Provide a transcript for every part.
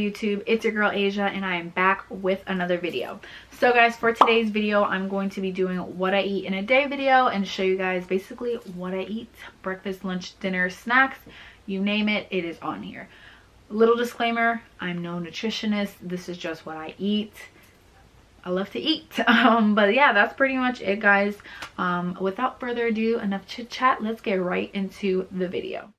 YouTube? It's your girl Asia, and I am back with another video. So guys, for today's video I'm going to be doing what I eat in a day video and show you guys basically what I eat. Breakfast, lunch, dinner, snacks, you name it, it is on here. Little disclaimer, I'm no nutritionist. This is just what I eat. I love to eat. But yeah, that's pretty much it, guys. Without further ado, enough chit chat, let's get right into the video.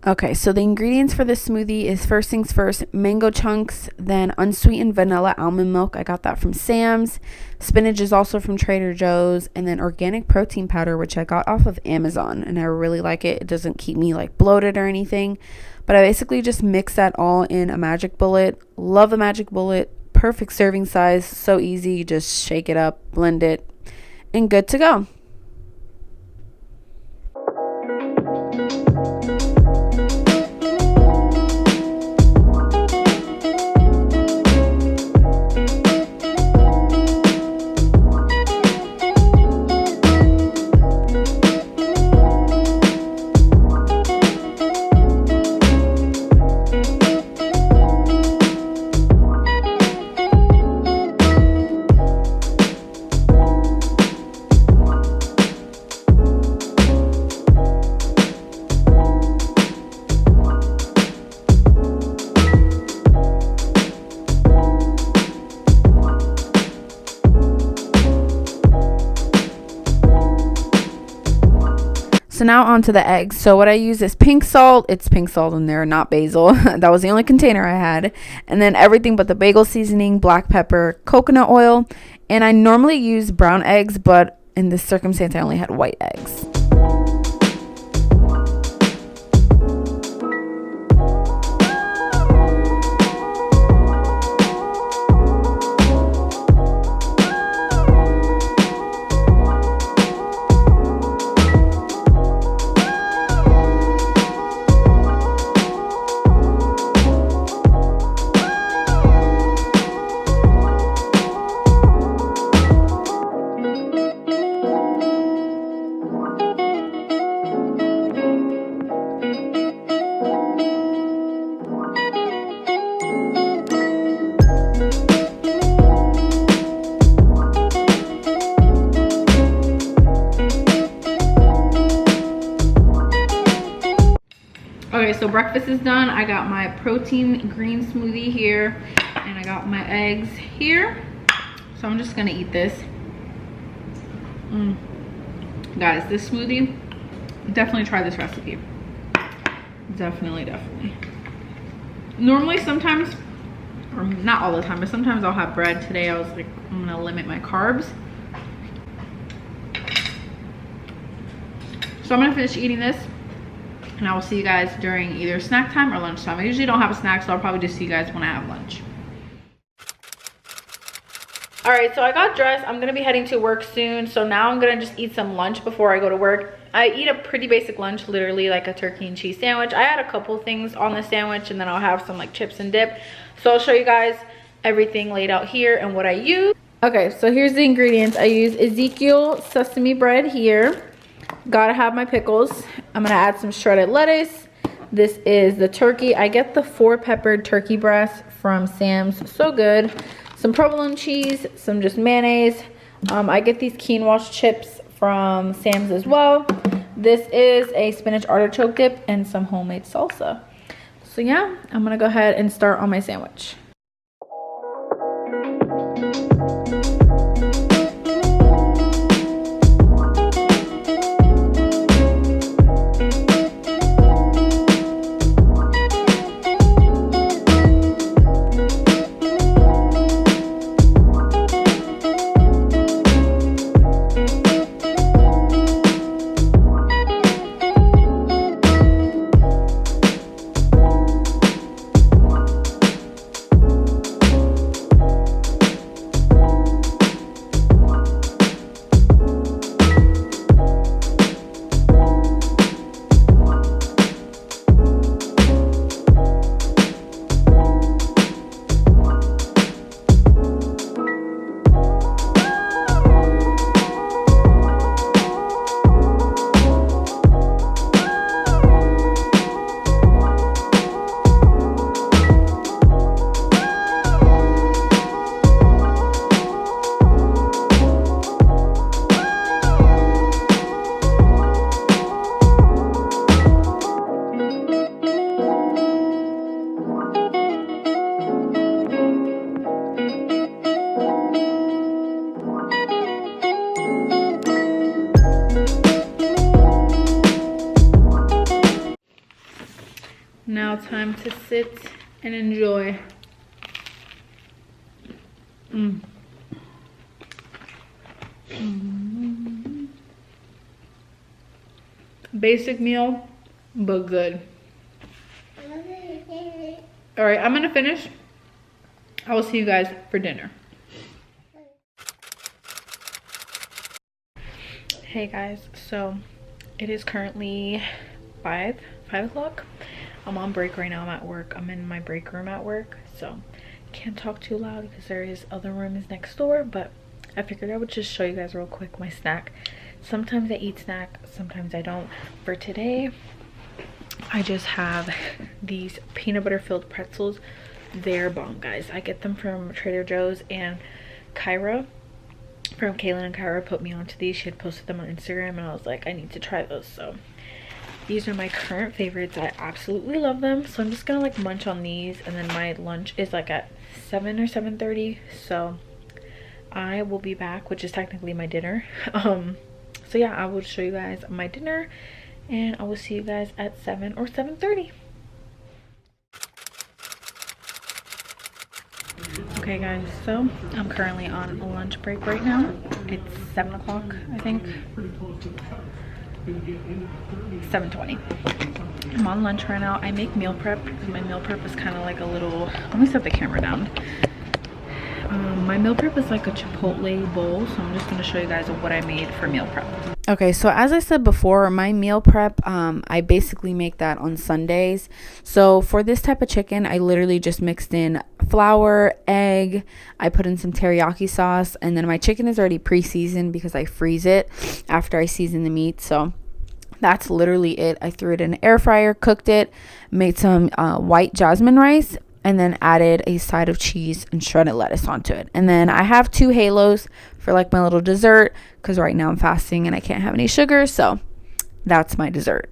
Okay, so the ingredients for this smoothie is, first things first, mango chunks, then unsweetened vanilla almond milk. I got that from Sam's. Spinach is also from Trader Joe's, and then organic protein powder, which I got off of Amazon, and I really like it. It doesn't keep me like bloated or anything, but I basically just mix that all in a Magic Bullet. Love the Magic Bullet. Perfect serving size, so easy. You just shake it up, blend it, and good to go. So now onto the eggs. So what I use is pink salt. It's pink salt in there, not basil. That was the only container I had. And then everything but the bagel seasoning, black pepper, coconut oil. And I normally use brown eggs, but in this circumstance I only had white eggs. Okay, so breakfast is done. I got my protein green smoothie here, and I got my eggs here. So I'm just gonna eat this. Guys, this smoothie, definitely try this recipe. Definitely. Normally, sometimes, or not all the time, but sometimes I'll have bread. Today I was like, I'm gonna limit my carbs. So I'm gonna finish eating this, and I will see you guys during either snack time or lunchtime. I usually don't have a snack, so I'll probably just see you guys when I have lunch. All right, so I got dressed. I'm gonna be heading to work soon, so now I'm gonna just eat some lunch before I go to work. I eat a pretty basic lunch, literally like a turkey and cheese sandwich. I had a couple things on the sandwich, and then I'll have some like chips and dip. So I'll show you guys everything laid out here and what I use. Okay, so here's the ingredients. I use Ezekiel sesame bread here. Gotta have my pickles. I'm gonna add some shredded lettuce. This is the turkey. I get the 4-peppered turkey breast from Sam's, so good. Some provolone cheese, some just mayonnaise. I get these quinoa chips from Sam's as well. This is a spinach artichoke dip and some homemade salsa. So yeah, I'm gonna go ahead and start on my sandwich. time to sit and enjoy. Basic meal, but good. All right, I'm gonna finish. I will see you guys for dinner. Hey guys, so it is currently 5 o'clock. I'm on break right now. I'm at work. I'm in my break room at work, so can't talk too loud because there is other rooms next door, but I figured I would just show you guys real quick my snack. Sometimes I eat snack, sometimes I don't. For today, I just have these peanut butter filled pretzels. They're bomb, guys. I get them from Trader Joe's, and Kyra from Kaylin and Kyra put me onto these. She had posted them on Instagram and I was like, I need to try those. So these are my current favorites. I absolutely love them. So I'm just gonna like munch on these, and then my lunch is like at 7 or 7:30. So I will be back, which is technically my dinner. So yeah, I will show you guys my dinner and I will see you guys at 7 or 7:30. Okay guys, so I'm currently on a lunch break right now. It's 7 o'clock, I think. 7:20. I'm on lunch right now. I make meal prep. My meal prep is kind of like a little, let me set the camera down. My meal prep is like a Chipotle bowl, so I'm just going to show you guys what I made for meal prep. Okay, so as I said before, my meal prep, I basically make that on Sundays. So for this type of chicken, I literally just mixed in flour, egg, I put in some teriyaki sauce, and then my chicken is already pre-seasoned because I freeze it after I season the meat. So that's literally it. I threw it in an air fryer, cooked it, made some white jasmine rice, and then added a side of cheese and shredded lettuce onto it. And then I have 2 halos for like my little dessert, because right now I'm fasting and I can't have any sugar, so that's my dessert.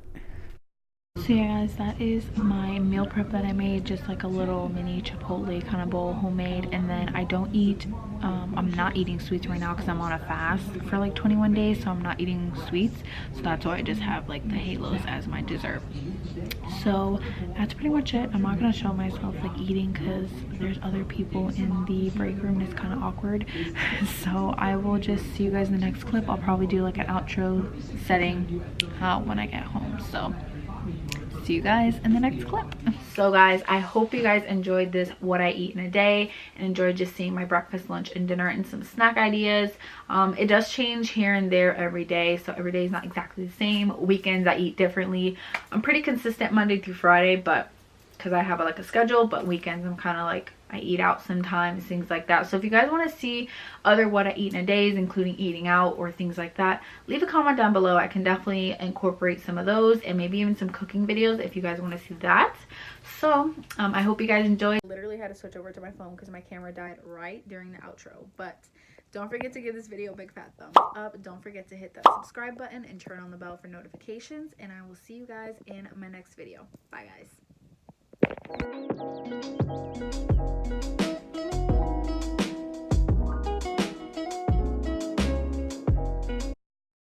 So yeah guys, that is my meal prep that I made, just like a little mini Chipotle kind of bowl, homemade. And then I don't eat, I'm not eating sweets right now because I'm on a fast for like 21 days, so I'm not eating sweets. So that's why I just have like the halos as my dessert. So that's pretty much it. I'm not gonna show myself like eating because there's other people in the break room and it's kind of awkward. So I will just see you guys in the next clip. I'll probably do like an outro setting when I get home. So see you guys in the next clip. So guys, I hope you guys enjoyed this what I eat in a day and enjoyed just seeing my breakfast, lunch, and dinner and some snack ideas. It does change here and there every day, so every day is not exactly the same. Weekends I eat differently. I'm pretty consistent Monday through Friday, but because I have like a schedule, but weekends I'm kind of like, I eat out sometimes, things like that. So if you guys want to see other what I eat in a days, including eating out or things like that, leave a comment down below. I can definitely incorporate some of those and maybe even some cooking videos if you guys want to see that. So I hope you guys enjoyed. Literally had to switch over to my phone because my camera died right during the outro. But don't forget to give this video a big fat thumbs up. Don't forget to hit that subscribe button and turn on the bell for notifications. And I will see you guys in my next video. Bye guys.